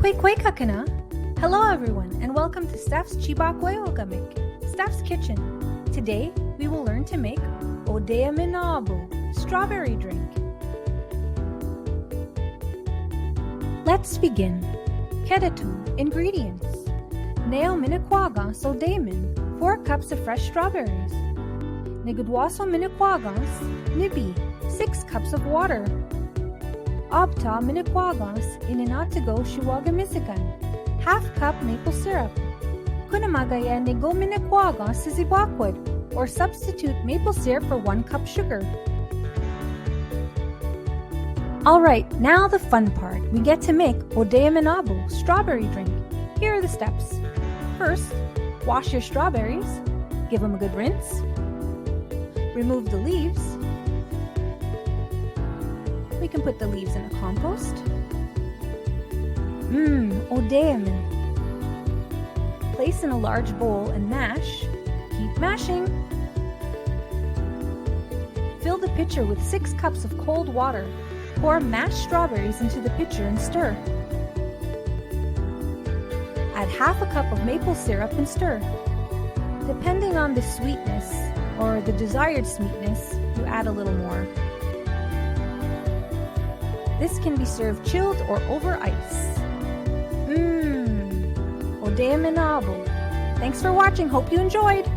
Chìbàkwewigamig. Hello everyone and welcome to Steph's Chìbàkwewigamig, Steph's Kitchen. Today we will learn to make Odeyiminàbo, strawberry drink. Let's begin. Kedatu, ingredients. Neominakwagas Odeyimin, 4 cups of fresh strawberries. Nigudwaso minakwagas, nibi, 6 cups of water. Abta minakwagas Anishinàbemowin Chìbàkwewigamig, half cup maple syrup. Kunamagaya nigo minakwagas Chìbàkwewigamig, or substitute maple syrup for 1 cup sugar. Alright, now the fun part. We get to make Odeyiminàbo, strawberry drink. Here are the steps. First, wash your strawberries. Give them a good rinse. Remove the leaves. We can put the leaves in a compost. Odeyimin. Place in a large bowl and mash. Keep mashing. Fill the pitcher with 6 cups of cold water. Pour mashed strawberries into the pitcher and stir. Add half a cup of maple syrup and stir. Depending on the sweetness or the desired sweetness, you add a little more. This can be served chilled or over ice. Odeyiminàbo. Thanks for watching. Hope you enjoyed.